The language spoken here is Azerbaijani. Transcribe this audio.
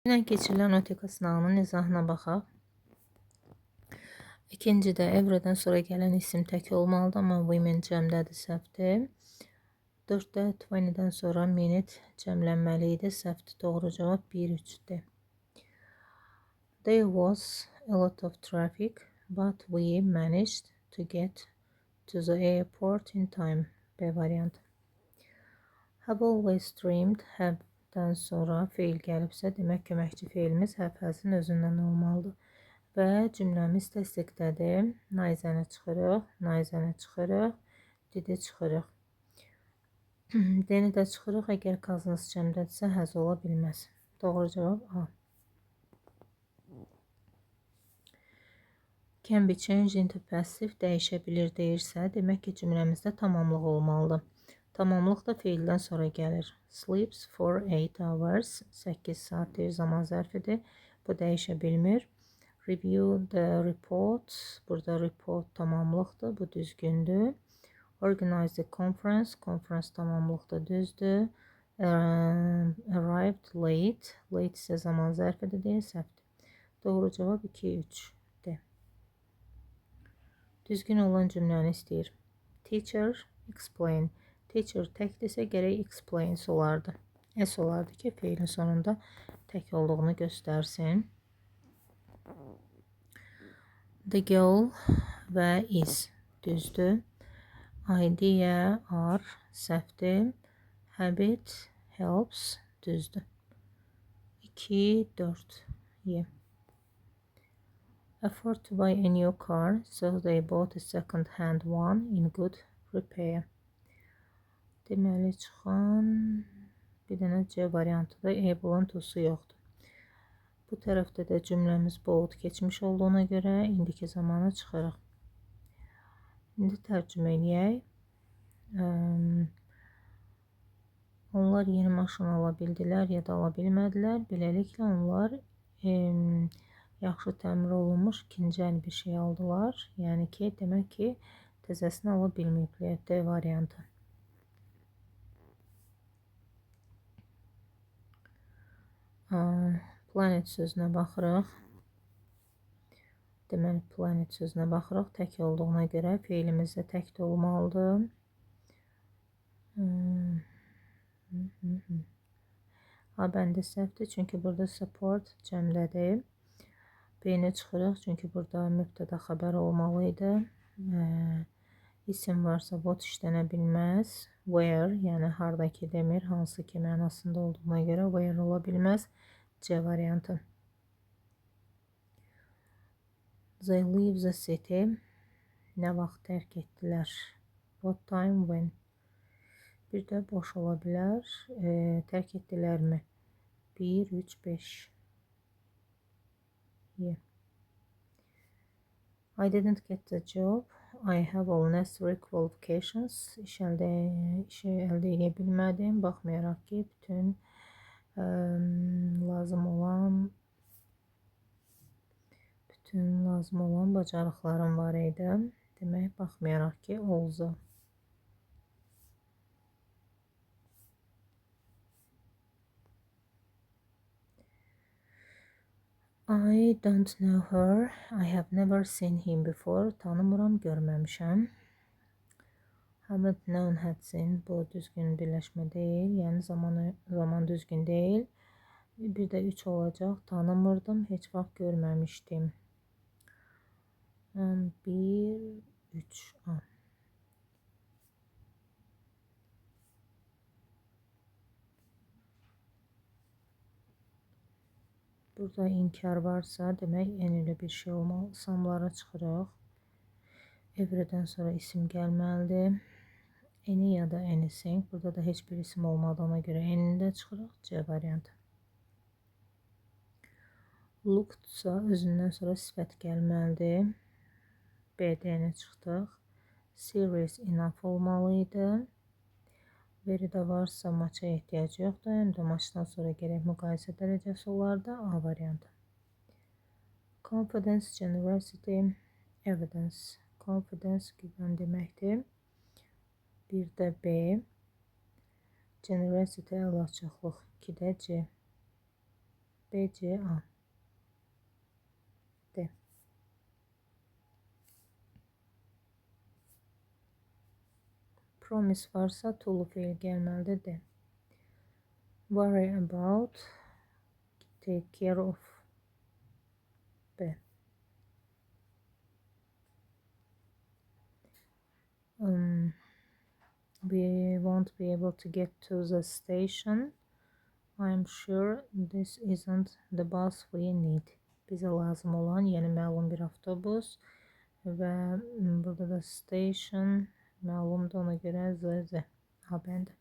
Yine keçirilən OTK sınağının izahına baxaq. İkincidə ever'dən sonra gələn isim tək olmalıdır, amma women cəmdədir, səhvdir. 4-də 20-dən sonra minute cəmlənməli idi, səhvdir. Doğru cavab 1-3-dir. There was a lot of traffic, but we managed to get to the airport in time. B variantı. Have always dreamed, have-dən sonra feil gəlibsə, demək köməkçi feilimiz have-həzin özündən olmalıdır. Və cümləmiz təsdiqdədir. Nayzəni çıxırıq, didi çıxırıq. Deni də çıxırıq, əgər kazınız cəmdədirsə, həz ola bilməz. Doğru cavab A. Can be changed into passive, dəyişə bilir deyirsə, demək ki, cümləmizdə tamamlıq olmalıdır. Tamamlıq da feildən sonra gəlir. Sleeps for 8 hours, 8 saat deyir, zaman zərfidir. Bu dəyişə bilmir. Review the report, burada report tamamlıqdır, bu düzgündür. Organize the conference, conference tamamlıqdır, düzdür. Arrived late, late isə zaman zərfidir deyir, səhvdir. Doğru cavab 2-3-dir. Düzgün olan cümləni istəyir. Teacher, explain. Teacher təkdirsə gərək explains olardı. S olardı ki, feilin sonunda tək olduğunu göstərsin. The girl və is düzdür. Idea, are səhvdir. Habit, helps düzdür. 2-4 Y. Afford to buy a new car, so they bought a second-hand one in good repair. Deməli çıxan bir dənə C variantıdır. Able-ın to'su yoxdur. Bu tərəfdə də cümləmiz bought keçmiş olduğuna görə indiki zamanı çıxırıq. İndi tərcümə edək. Onlar yeni maşın ala bildilər ya da ala bilmədilər. Beləliklə onlar yaxşı təmir olunmuş ikinci əl bir şey aldılar. Yəni ki, demək ki, təzəsini ala bilməyiblər. D variantı. Planet sözünə baxırıq. Deməli, planet sözünə baxırıq. Tək olduğuna görə feilimiz də tək də olmalıdır. A bəndə səhvdir, çünki burada support cəmdədir. B-ni çıxırıq, çünki burada mübtəda xəbər olmalı idi. İsim varsa what işlənə bilməz. Where, yəni hardakı demir, hansı ki mənasında olduğuna görə where ola bilməz. C variantı. They leave the city. Nə vaxt tərk etdilər? What time, when? Bir də boş ola bilər. Tərk etdilərmi? 1, 3, 5. Yeah. I didn't get the job. I have all necessary qualifications. İşi əldə edə bilmədim. Baxmayaraq ki, bütün lazım olan bacarıqlarım var idi. Demək, baxmayaraq ki, oldu. I don't know her. I have never seen him before. Tanımıram, görməmişəm. Haven't known, had seen. Bu düzgün birləşmə deyil. Yəni zaman düzgün deyil. Bir də 3 olacaq. Tanımırdım, heç vaxt görməmişdim. 1, 3 A. Burada inkar varsa, demək enli bir şey olmalı. Samlara çıxırıq. Ever'dən sonra isim gəlməlidir. Any ya da anything. Burada da heç bir isim olmadığına görə enində çıxırıq. C variantı. Lookedsa özündən sonra sifət gəlməlidir. B-də çıxdıq. Serious enough olmalı idi. Veridə varsa maça ehtiyacı yoxdur. Həm də maçdan sonra gərək müqayisə dərəcəsi olardı. A variantı. Confidence, generosity, evidence. Confidence güvən deməkdir. Bir də B. Generosity, əlaçıqlıq. 2-də C. B, C, A. D. Promise varsa to fiil gəlməlidir. D. Worry about, take care of. B. We won't be able to get to the station. I'm sure this isn't the bus we need. Bizə lazım olan, yəni məlum bir avtobus və burada da station məlumdur, ona görə Z. A bəndi.